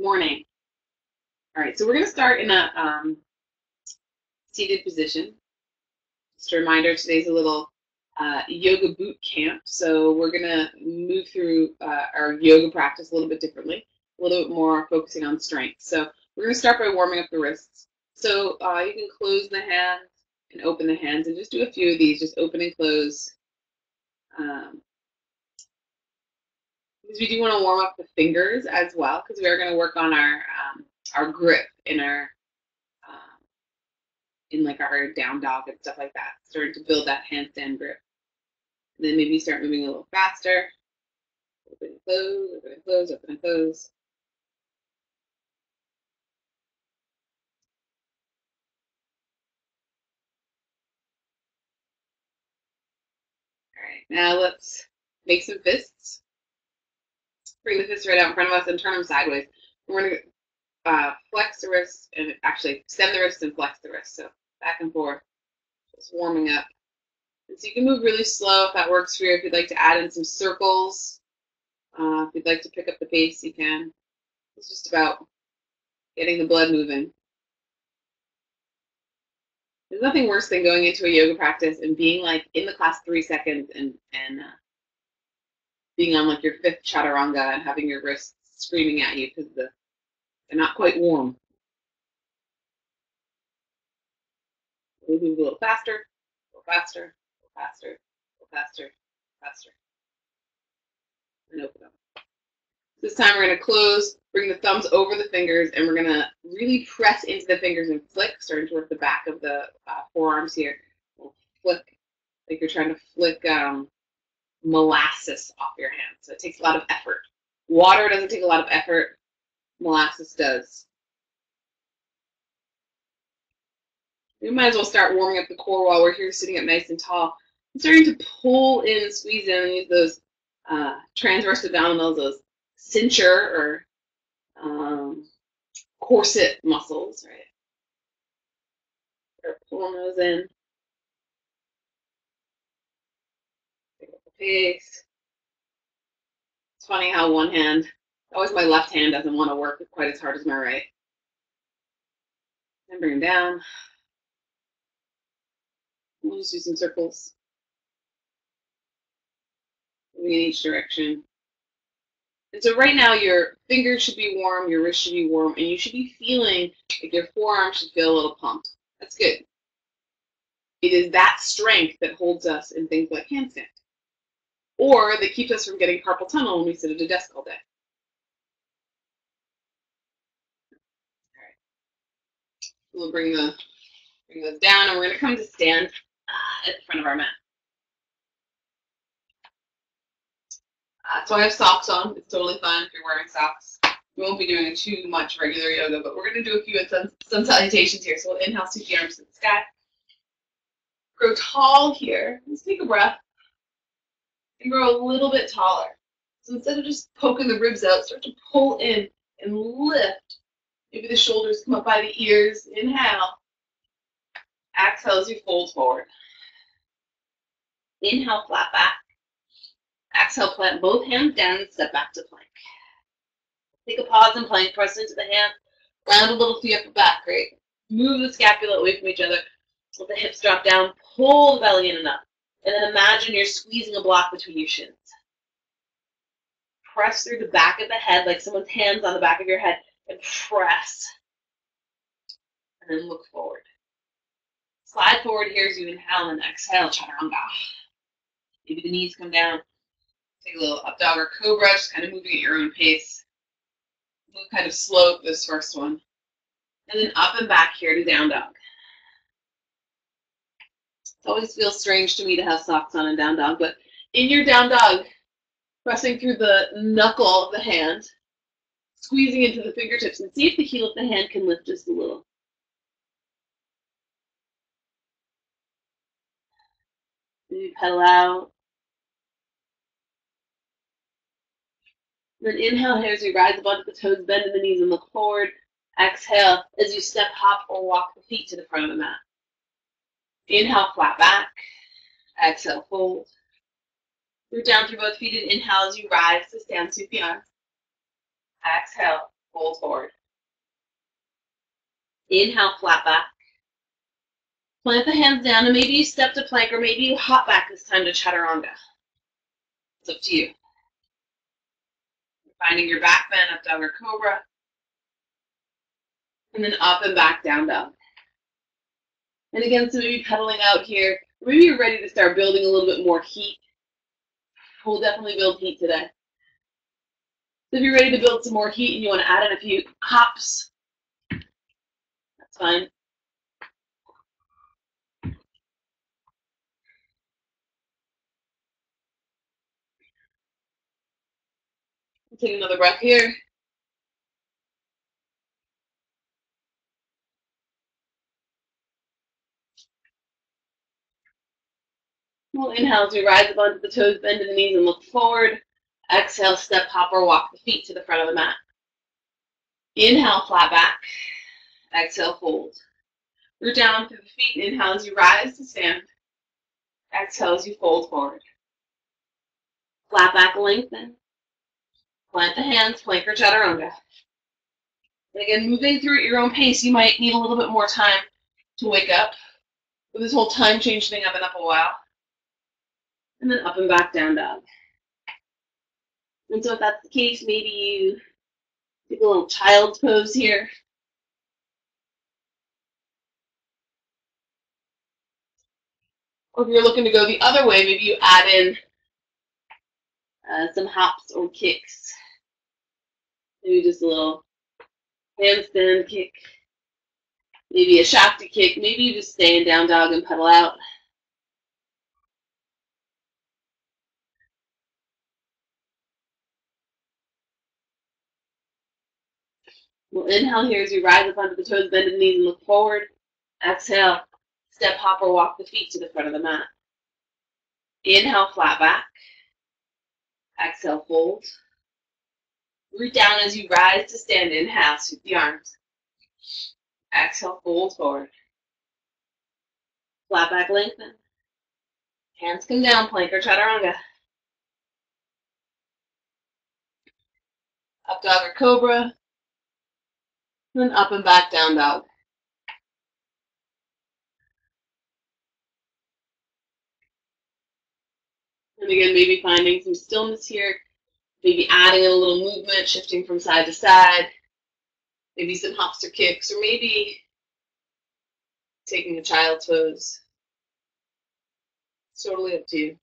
Morning. All right, so we're going to start in a seated position. Just a reminder, today's a little yoga boot camp, so we're going to move through our yoga practice a little bit differently, a little bit more focusing on strength. So we're going to start by warming up the wrists. So you can close the hands and open the hands, and just do a few of these, just open and close. Because we do want to warm up the fingers as well, because we are going to work on our grip in our like our down dog and stuff like that, starting to build that handstand grip. And then maybe start moving a little faster. Open and close, open and close, open and close. All right, now let's make some fists. Bring the fists right out in front of us and turn them sideways. We're going to flex the wrists and actually extend the wrists and flex the wrists. So back and forth, just warming up. And so you can move really slow if that works for you. If you'd like to add in some circles, if you'd like to pick up the pace, you can. It's just about getting the blood moving. There's nothing worse than going into a yoga practice and being like in the class 3 seconds and being on like your 5th chaturanga and having your wrists screaming at you because they're not quite warm. We'll move a little faster, a little faster, a little faster, a little faster, faster, and open up. This time we're going to close, bring the thumbs over the fingers, and we're going to really press into the fingers and flick, starting to work the back of the forearms here. We'll flick like you're trying to flick molasses off your hand. So it takes a lot of effort. Water doesn't take a lot of effort. Molasses does. We might as well start warming up the core while we're here sitting up nice and tall. I'm starting to pull in, squeeze in, and use those transverse abdominals, those cincher or corset muscles, right? Start pulling those in. Pick up the pace. It's funny how one hand, always my left hand doesn't want to work quite as hard as my right. And bring them down. We'll just do some circles. Moving in each direction. And so right now your fingers should be warm, your wrist should be warm, and you should be feeling like your forearm should feel a little pumped. That's good. It is that strength that holds us in things like handstand, or that keeps us from getting carpal tunnel when we sit at a desk all day. All right. We'll bring those down, and we're going to come to stand at the front of our mat. So I have socks on. It's totally fine if you're wearing socks. We won't be doing too much regular yoga, but we're going to do a few sun salutations here. So we'll inhale, sweep the arms to the sky. Grow tall here. Let's take a breath. And grow a little bit taller. So instead of just poking the ribs out, start to pull in and lift. Maybe the shoulders come up by the ears. Inhale. Exhale as you fold forward. Inhale, flat back. Exhale, plant both hands down and step back to plank. Take a pause in plank, press into the hand, round a little through your upper back, great. Move the scapula away from each other, let the hips drop down, pull the belly in and up. And then imagine you're squeezing a block between your shins. Press through the back of the head like someone's hands on the back of your head and press. And then look forward. Slide forward here as you inhale and exhale, chaturanga. Maybe the knees come down. Take a little up dog or cobra, just kind of moving at your own pace. Move kind of slow for this first one. And then up and back here to down dog. It always feels strange to me to have socks on in down dog, but in your down dog, pressing through the knuckle of the hand, squeezing into the fingertips, and see if the heel of the hand can lift just a little. Maybe pedal out. Then inhale here as you rise up onto the toes, bend in the knees and look forward. Exhale as you step, hop, or walk the feet to the front of the mat. Inhale, flat back. Exhale, fold. Root down through both feet and inhale as you rise to stand, sweep the arms. Exhale, fold forward. Inhale, flat back. Plant the hands down, and maybe you step to plank, or maybe you hop back this time to chaturanga. It's up to you. Finding your back bend, up dog or cobra. And then up and back, down dog. And again, so maybe pedaling out here. Maybe you're ready to start building a little bit more heat. We'll definitely build heat today. So if you're ready to build some more heat and you want to add in a few hops, that's fine. Take another breath here. We'll inhale as we rise up onto the toes, bend to the knees, and look forward. Exhale, step, hop, or walk the feet to the front of the mat. Inhale, flat back. Exhale, fold. Root down through the feet. Inhale as you rise to stand. Exhale as you fold forward. Flat back, lengthen. Plant the hands, plank or chaturanga. And again, moving through at your own pace, you might need a little bit more time to wake up. With this whole time change thing, I've been up a while. And then up and back, down dog. And so if that's the case, maybe you take a little child's pose here. Or if you're looking to go the other way, maybe you add in some hops or kicks. Maybe just a little handstand kick. Maybe a shakti kick. Maybe you just stay in down dog and pedal out. We'll inhale here as you rise up onto the toes, bend the knees, and look forward. Exhale, step, hop, or walk the feet to the front of the mat. Inhale, flat back. Exhale, fold. Root down as you rise to stand. Inhale, sweep the arms. Exhale, fold forward. Flat back, lengthen. Hands come down, plank or chaturanga. Up dog or cobra. Then up and back, down dog. And again, maybe finding some stillness here. Maybe adding in a little movement, shifting from side to side. Maybe some hops or kicks, or maybe taking a child's pose. It's totally up to you.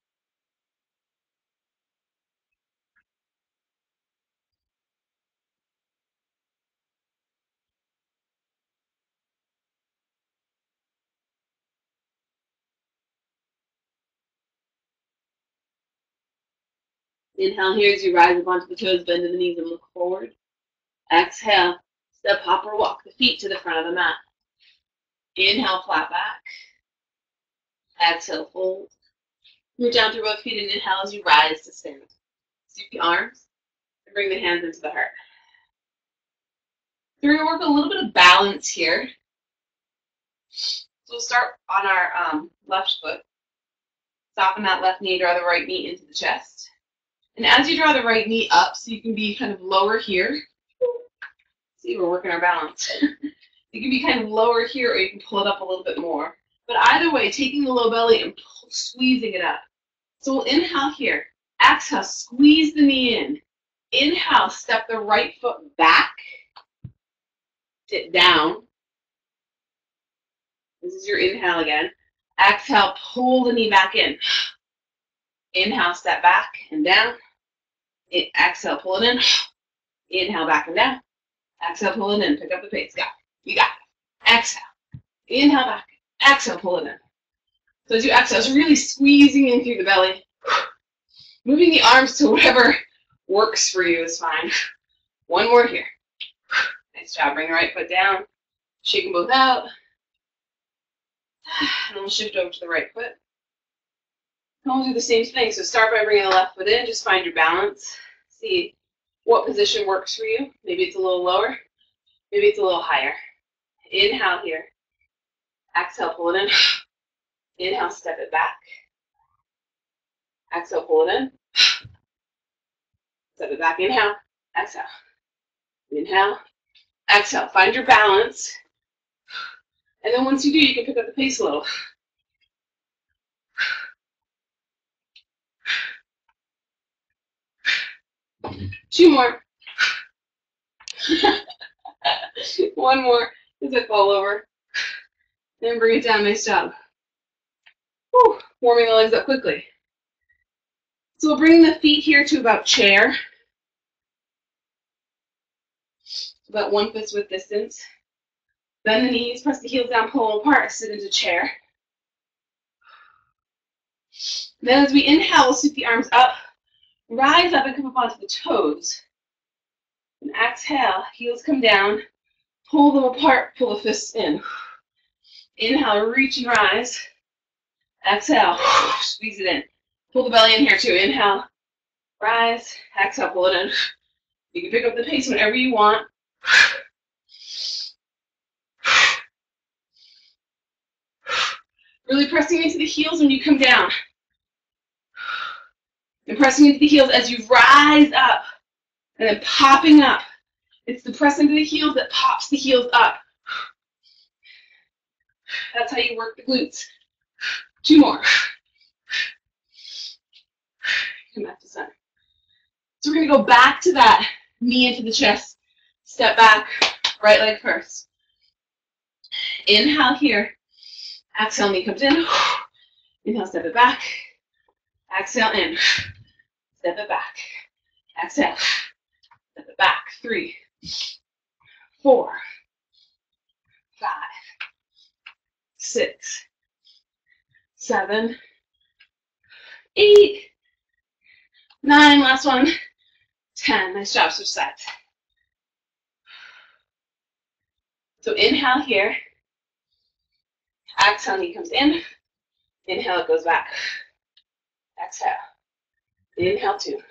Inhale here as you rise up onto the toes, bend to the knees, and look forward. Exhale, step, hop, or walk the feet to the front of the mat. Inhale, flat back. Exhale, fold. Root down through both feet and inhale as you rise to stand. Sweep the arms and bring the hands into the heart. So we're going to work a little bit of balance here. So we'll start on our left foot. Soften that left knee, draw the right knee into the chest. And as you draw the right knee up, so you can be kind of lower here. See, we're working our balance. You can be kind of lower here, or you can pull it up a little bit more. But either way, taking the low belly and squeezing it up. So we'll inhale here. Exhale, squeeze the knee in. Inhale, step the right foot back. Sit down. This is your inhale again. Exhale, pull the knee back in. Inhale, step back and down. Exhale, pull it in. Inhale, back and down. Exhale, pull it in. Pick up the pace. Got it. You got it. Exhale. Inhale, back. Exhale, pull it in. So as you exhale, it's really squeezing in through the belly. Moving the arms to whatever works for you is fine. One more here. Nice job. Bring the right foot down. Shake them both out. And then we'll shift over to the right foot. And we'll do the same thing. So start by bringing the left foot in. Just find your balance. See what position works for you. Maybe it's a little lower. Maybe it's a little higher. Inhale here. Exhale, pull it in. Inhale, step it back. Exhale, pull it in. Step it back. Inhale. Exhale. Inhale. Exhale. Find your balance. And then once you do, you can pick up the pace a little. Two more. One more. As I fall over. Then bring it down. Nice job. Whew. Warming the legs up quickly. So we'll bring the feet here to about chair. About 1/5 width distance. Bend the knees, press the heels down, pull them apart, sit into chair. Then as we inhale, we'll sweep the arms up, rise up and come up onto the toes. And exhale, heels come down, pull them apart, pull the fists in. Inhale, reach and rise. Exhale, squeeze it in. Pull the belly in here too. Inhale, rise, exhale, pull it in. You can pick up the pace whenever you want. Really pressing into the heels when you come down. And pressing into the heels as you rise up. And then popping up. It's the press into the heels that pops the heels up. That's how you work the glutes. Two more. Come back to center. So we're going to go back to that knee into the chest. Step back, right leg first. Inhale here. Exhale, knee comes in. Inhale, step it back. Exhale, in. Step it back. Exhale. Step it back. 3, 4, 5, 6, 7, 8, 9. Last one. 10. Nice job. Switch sides. So inhale here. Exhale, knee comes in. Inhale, it goes back. Exhale. Inhale, 2.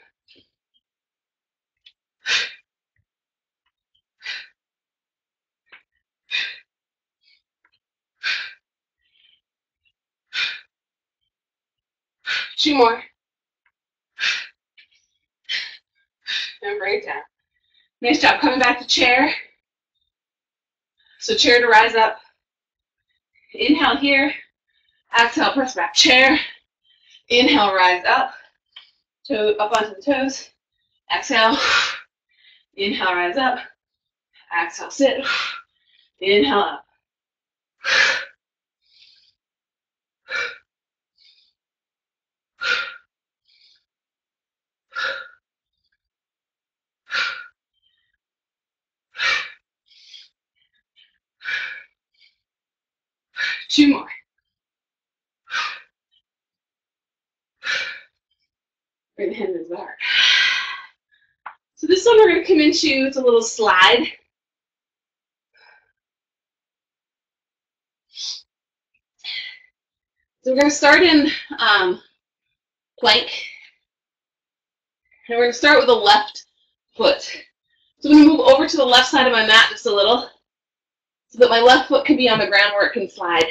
Two more. And bring it down. Nice job. Coming back to chair. So chair to rise up. Inhale here. Exhale, press back. Chair. Inhale, rise up. Toe up onto the toes. Exhale. Inhale, rise up. Exhale, sit. Inhale, up. Two more. Bring the hands into the heart. So this one we're going to come into, it's a little slide. So we're going to start in plank. And we're going to start with the left foot. So I'm going to move over to the left side of my mat just a little so that my left foot can be on the ground where it can slide.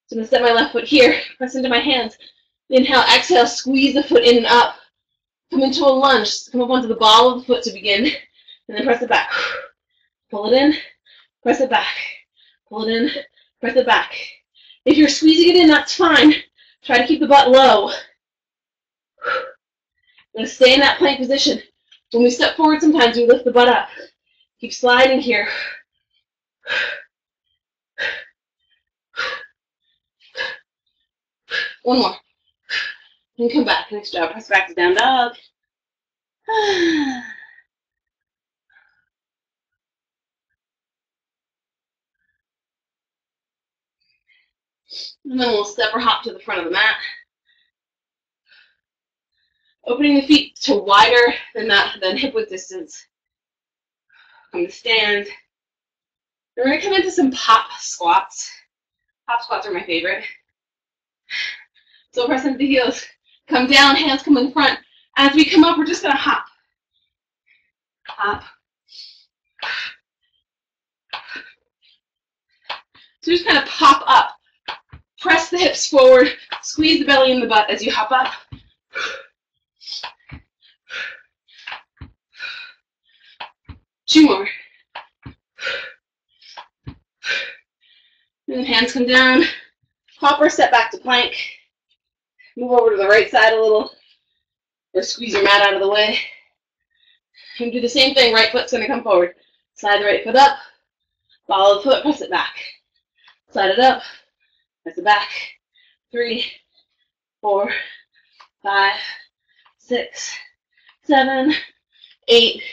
So I'm going to set my left foot here, press into my hands. Inhale, exhale, squeeze the foot in and up. Come into a lunge. Come up onto the ball of the foot to begin. And then press it back. Pull it in, press it back. Pull it in, press it back. If you're squeezing it in, that's fine. Try to keep the butt low. I'm going to stay in that plank position. When we step forward, sometimes we lift the butt up. Keep sliding here. One more. And come back. Nice job. Press back to down dog. And then we'll step or hop to the front of the mat. Opening the feet to wider than hip width distance. Come to stand. We're going to come into some pop squats. Pop squats are my favorite. So press into the heels. Come down, hands come in front. As we come up, we're just going to hop. Hop. So just kind of pop up. Press the hips forward. Squeeze the belly and the butt as you hop up. 2 more. And then hands come down. Hop or step back to plank. Move over to the right side a little, or squeeze your mat out of the way. And do the same thing. Right foot's going to come forward. Slide the right foot up. Follow the foot. Press it back. Slide it up. Press it back. 3, 4, 5, 6, 7, 8,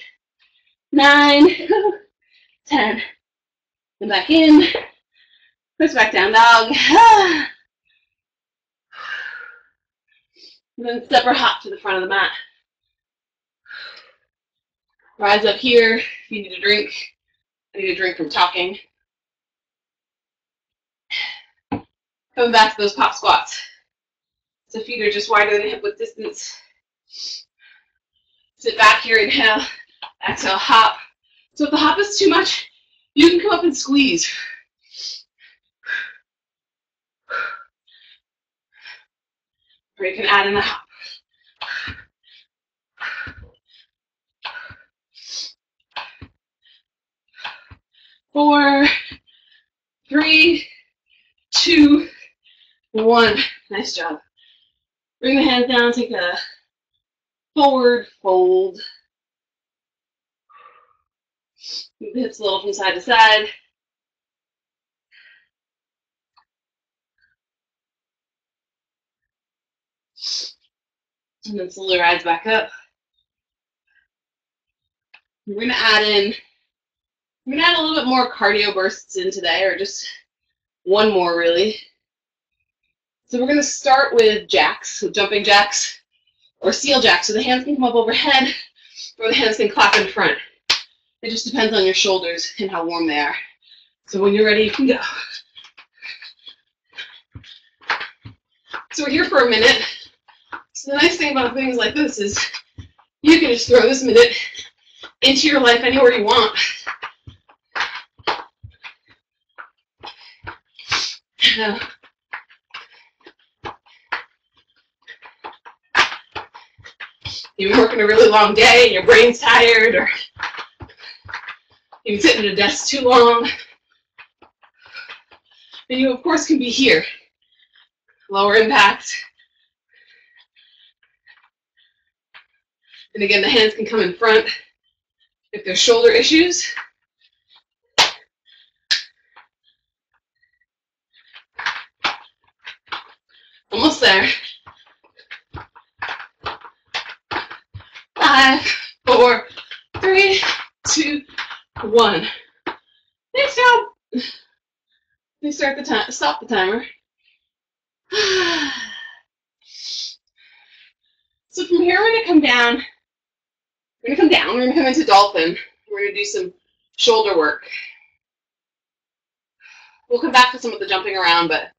9, 10. And back in. Press back down dog. And then step or hop to the front of the mat. Rise up here if you need a drink. I need a drink from talking. Coming back to those pop squats. So feet are just wider than hip width distance. Sit back here, inhale, exhale, hop. So if the hop is too much, you can come up and squeeze. Or you can add in a hop. 4, 3, 2, 1. Nice job. Bring the hands down, take a forward fold. Move the hips a little from side to side. And then slowly rise back up. We're going to add a little bit more cardio bursts in today, or just one more really. So we're going to start with jacks, so jumping jacks or seal jacks. So the hands can come up overhead or the hands can clap in front. It just depends on your shoulders and how warm they are. So when you're ready, you can go. So we're here for a minute. So the nice thing about things like this is you can just throw this minute into your life anywhere you want. You've been working a really long day and your brain's tired, or you've been sitting at a desk too long. And you, of course, can be here. Lower impact. And again, the hands can come in front if there's shoulder issues. Almost there. 5, 4, 3, 2, 1. Nice job. Let me start the time. Stop the timer. So from here, we're going to come down. We're going to come down. We're going to come into dolphin. We're going to do some shoulder work. We'll come back to some of the jumping around, but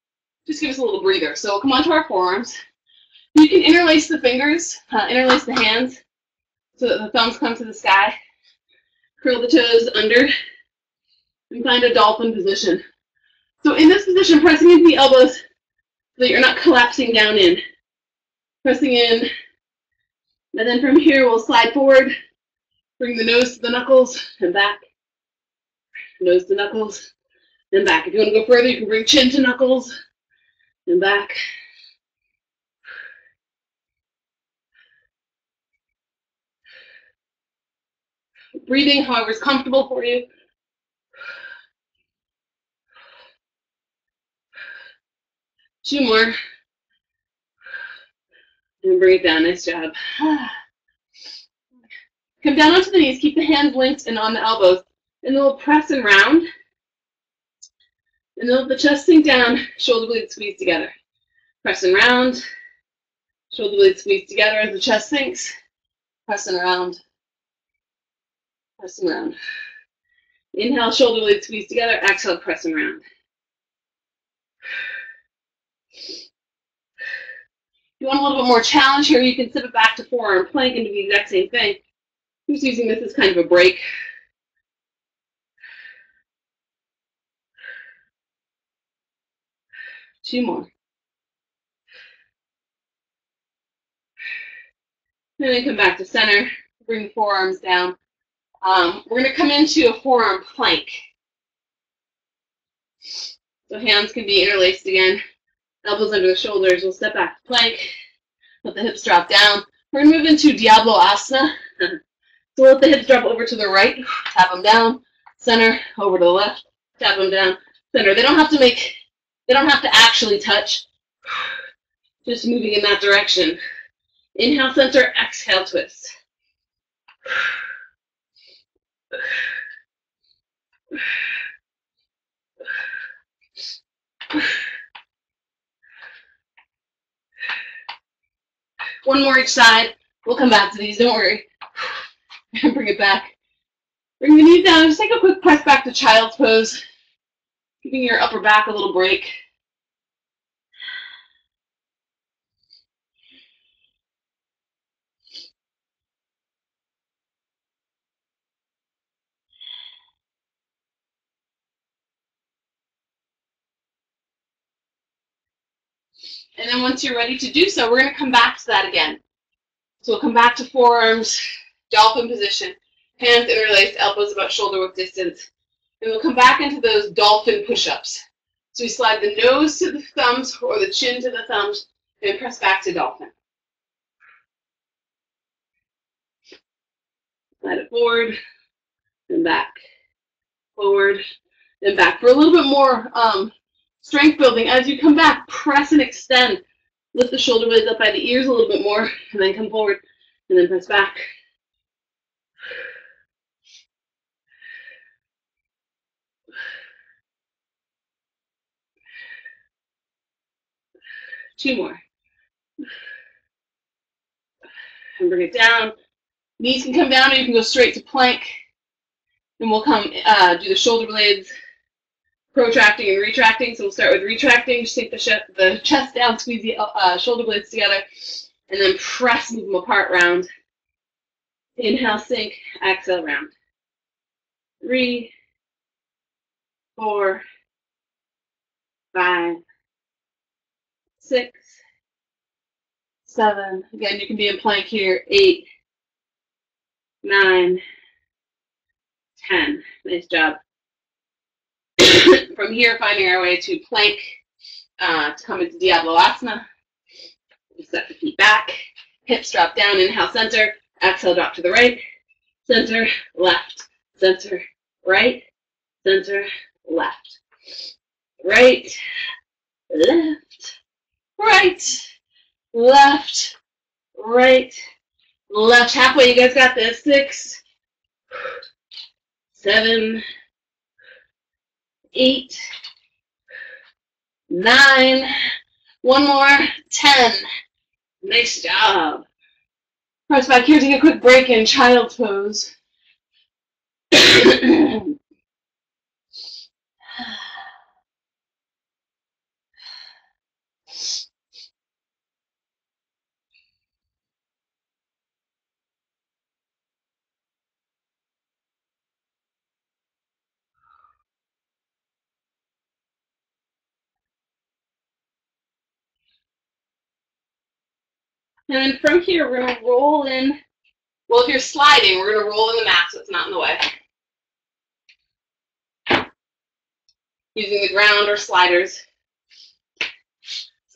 just give us a little breather. So we'll come onto our forearms. You can interlace the fingers, interlace the hands so that the thumbs come to the sky. Curl the toes under and find a dolphin position. So in this position, pressing into the elbows so that you're not collapsing down in. Pressing in. And then from here, we'll slide forward, bring the nose to the knuckles and back. Nose to knuckles and back. If you want to go further, you can bring chin to knuckles and back. Breathing, however is comfortable for you. Two more. And bring it down. Nice job. Come down onto the knees. Keep the hands linked and on the elbows. And then we'll press and round. And then let the chest sink down, shoulder blades squeeze together. Press and round. Shoulder blades squeeze together as the chest sinks. Press and round. Press and round. Inhale, shoulder blades squeeze together. Exhale, press and round. If you want a little bit more challenge here, you can sit it back to forearm plank and do the exact same thing. I'm just using this as kind of a break. Two more. And then come back to center. Bring the forearms down. We're going to come into a forearm plank. So hands can be interlaced again. Elbows under the shoulders. We'll step back to plank. Let the hips drop down. We're going to move into Diablo Asana. So let the hips drop over to the right. Tap them down. Center. Over to the left. Tap them down. Center. They don't have to actually touch. Just moving in that direction. Inhale, center. Exhale, twist. One more each side. We'll come back to these. Don't worry. Bring it back. Bring the knees down. Just take a quick press back to child's pose. Giving your upper back a little break. And then once you're ready to do so, we're going to come back to that again. So we'll come back to forearms, dolphin position, hands interlaced, elbows about shoulder width distance. And we'll come back into those dolphin push-ups. So we slide the nose to the thumbs or the chin to the thumbs and press back to dolphin. Slide it forward, then back, forward, then back. For a little bit more strength building, as you come back, press and extend. Lift the shoulder blades up by the ears a little bit more, and then come forward, and then press back. Two more. And bring it down. Knees can come down, or you can go straight to plank. And we'll come do the shoulder blades, protracting and retracting. So we'll start with retracting. Just take the chest down, squeeze the shoulder blades together, and then press, move them apart, round. Inhale, sink, exhale, round. 3, 4, 5, 6, 7. Again, you can be in plank here. 8, 9, 10. Nice job. From here, finding our way to plank to come into Diablo Asana. We set the feet back. Hips drop down. Inhale, center. Exhale, drop to the right. Center, left. Center, right. Center, left. Right, left, right, left, right, left. Halfway, you guys got this. 6, 7, 8, 9. One more. 10. Nice job. Press back here. Take a quick break in child's pose. And then from here, we're going to roll in. Well, if you're sliding, we're going to roll in the mat so it's not in the way. Using the ground or sliders.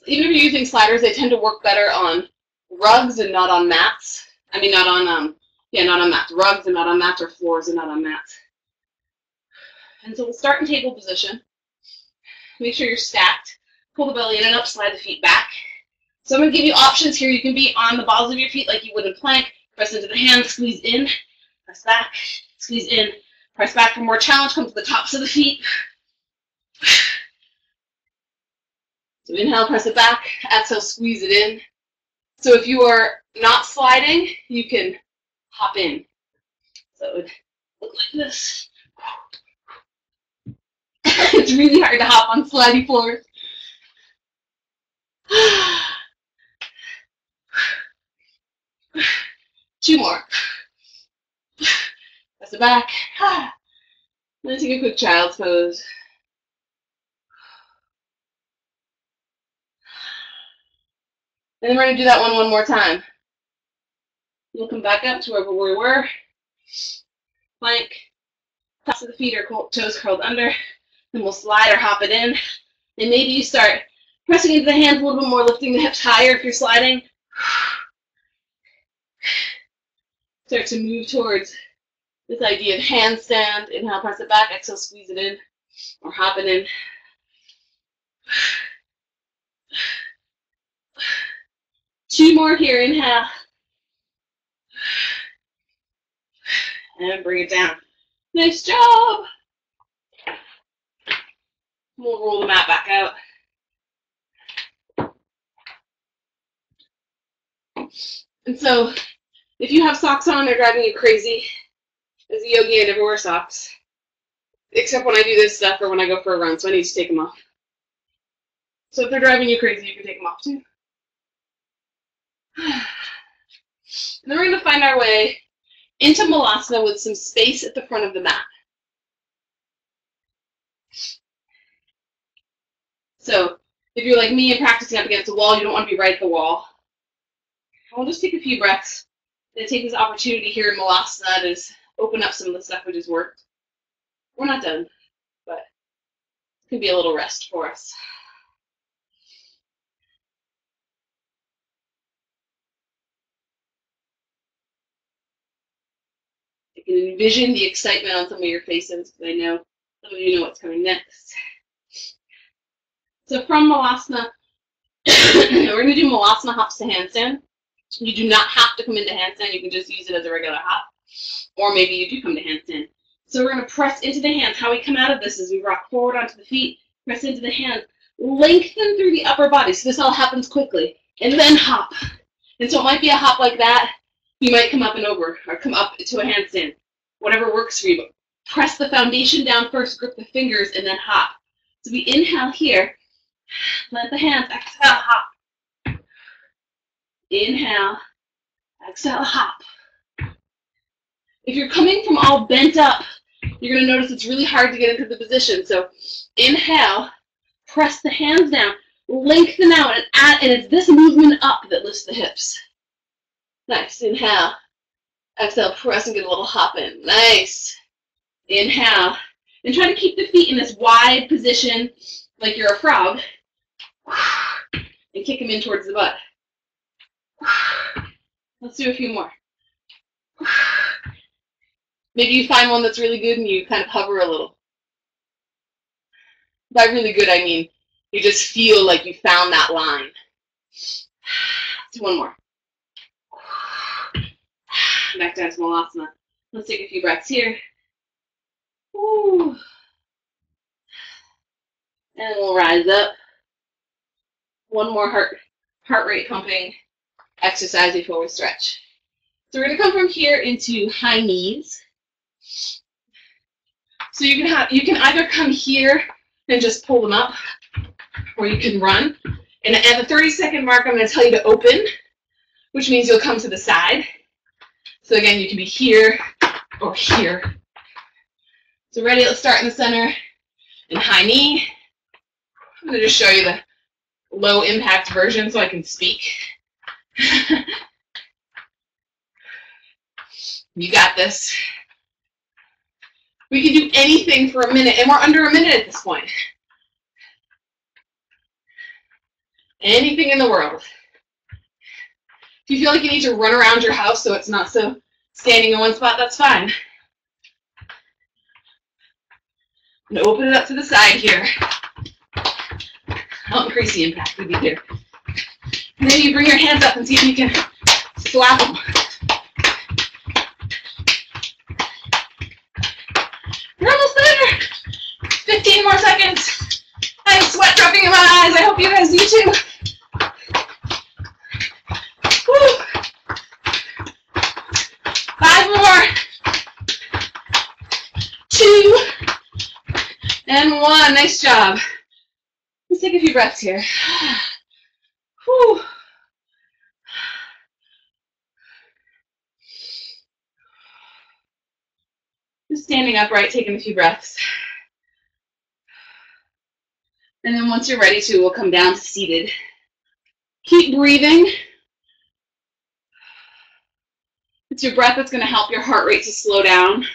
Even if you're using sliders, they tend to work better on rugs and not on mats. I mean, not on not on mats. Rugs and not on mats, or floors and not on mats. And so we'll start in table position. Make sure you're stacked. Pull the belly in and up, slide the feet back. So I'm going to give you options here. You can be on the balls of your feet like you would in plank. Press into the hands, squeeze in, press back, squeeze in, press back. For more challenge, come to the tops of the feet. So inhale, press it back. Exhale, squeeze it in. So if you are not sliding, you can hop in. So it would look like this. It's really hard to hop on slidey floors. 2 more. Press it back. Let's take a quick child's pose. And then we're going to do that one more time. We'll come back up to wherever we were. plank. Tops of the feet are toes curled under. Then we'll slide or hop it in. And maybe you start pressing into the hands a little bit more, lifting the hips higher if you're sliding. Start to move towards this idea of handstand. Inhale, press it back. Exhale, squeeze it in or hop it in. Two more here. Inhale. And bring it down. Nice job. We'll roll the mat back out. And so, if you have socks on, they're driving you crazy. As a yogi, I never wear socks. Except when I do this stuff or when I go for a run, so I need to take them off. So if they're driving you crazy, you can take them off too. And then we're going to find our way into Malasana with some space at the front of the mat. So if you're like me and practicing up against the wall, you don't want to be right at the wall. I'll just take a few breaths and take this opportunity here in Malasana to open up some of the stuff we just worked. We're not done, but it can be a little rest for us. You can envision the excitement on some of your faces, because I know some of you know what's coming next. So from Malasana, we're going to do Malasana hops to handstand. You do not have to come into handstand. You can just use it as a regular hop. Or maybe you do come to handstand. So we're going to press into the hands. How we come out of this is we rock forward onto the feet, press into the hands, lengthen through the upper body. So this all happens quickly. And then hop. And so it might be a hop like that. You might come up and over, or come up to a handstand. Whatever works for you. But press the foundation down first, grip the fingers, and then hop. So we inhale here. Let the hands exhale, hop. Inhale, exhale, hop. If you're coming from all bent up, you're going to notice it's really hard to get into the position. So inhale, press the hands down, lengthen out, and it's this movement up that lifts the hips. Nice. Inhale, exhale, press and get a little hop in. Nice. Inhale, and try to keep the feet in this wide position like you're a frog, and kick them in towards the butt. Let's do a few more. Maybe you find one that's really good and you kind of hover a little. By really good, I mean you just feel like you found that line. Let's do one more. Back down to Malasana. Let's take a few breaths here. Ooh. And we'll rise up. One more heart rate pumping exercise before we stretch. So we're going to come from here into high knees. So you can either come here and just pull them up, or you can run. And at the 30-second mark, I'm going to tell you to open, which means you'll come to the side. So again, you can be here or here. So ready? Let's start in the center in high knee. I'm going to just show you the low impact version so I can speak. You got this. We can do anything for a minute, and we're under a minute at this point. Anything in the world. If you feel like you need to run around your house so it's not so standing in one spot, that's fine. I'm going to open it up to the side here. I'll increase the impact with you here. And then you bring your hands up and see if you can slap them. You're almost there. 15 more seconds. I have sweat dropping in my eyes. I hope you guys do too. Woo. 5 more. 2 and 1. Nice job. Let's take a few breaths here. Whew. Just standing upright, taking a few breaths. And then once you're ready to, we'll come down to seated. Keep breathing. It's your breath that's going to help your heart rate to slow down.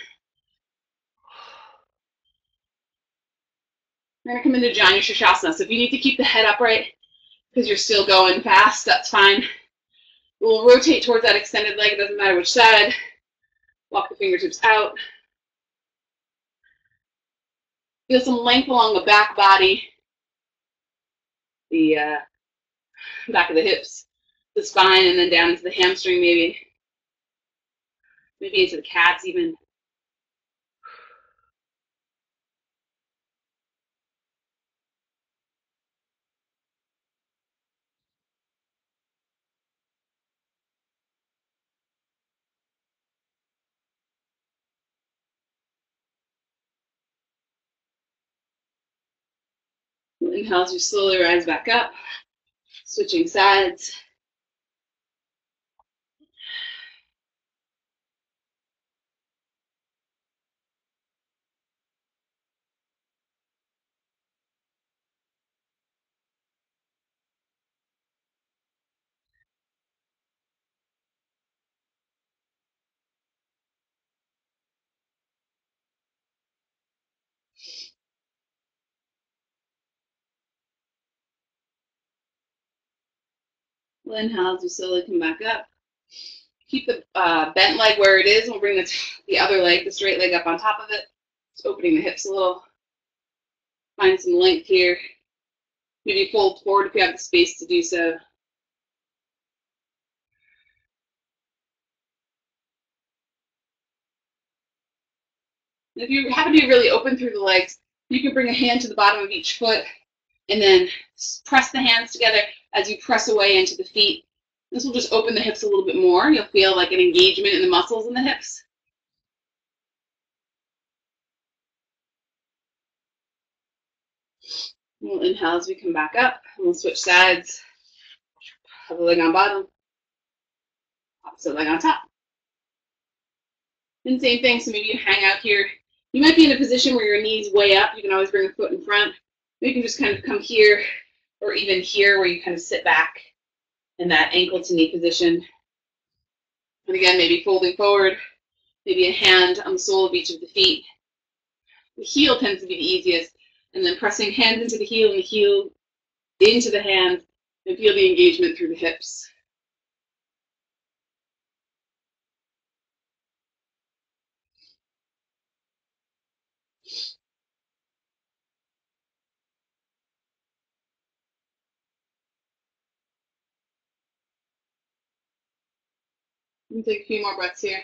We're going to come into Janu Shirshasana. So if you need to keep the head upright because you're still going fast, that's fine. We'll rotate towards that extended leg. It doesn't matter which side. Walk the fingertips out. Feel some length along the back body, the back of the hips, the spine, and then down into the hamstring maybe. Maybe into the cats even. Inhale as you slowly rise back up, switching sides. We'll inhale as you slowly come back up. Keep the bent leg where it is. We'll bring the other leg, the straight leg, up on top of it. Just opening the hips a little. Find some length here. Maybe fold forward if you have the space to do so. If you happen to be really open through the legs, you can bring a hand to the bottom of each foot and then press the hands together as you press away into the feet. This will just open the hips a little bit more. You'll feel like an engagement in the muscles in the hips. We'll inhale as we come back up. And we'll switch sides. Have the leg on bottom. Opposite leg on top. And same thing, so maybe you hang out here. You might be in a position where your knee's way up. You can always bring a foot in front. You can just kind of come here or even here where you kind of sit back in that ankle to knee position. And again, maybe folding forward, maybe a hand on the sole of each of the feet. The heel tends to be the easiest. And then pressing hands into the heel and the heel into the hand, and feel the engagement through the hips. Let me take a few more breaths here.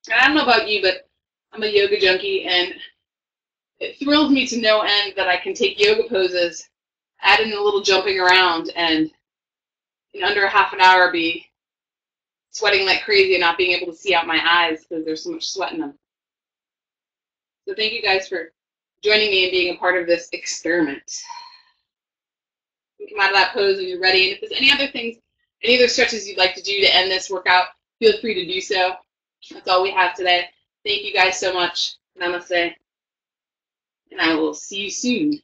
And I don't know about you, but I'm a yoga junkie, and it thrills me to no end that I can take yoga poses, add in a little jumping around, and in under a half an hour be sweating like crazy and not being able to see out my eyes because there's so much sweat in them. So thank you guys for joining me and being a part of this experiment. You come out of that pose when you're ready, and if there's any other things, any other stretches you'd like to do to end this workout, feel free to do so. That's all we have today. Thank you guys so much. Namaste. And I will see you soon.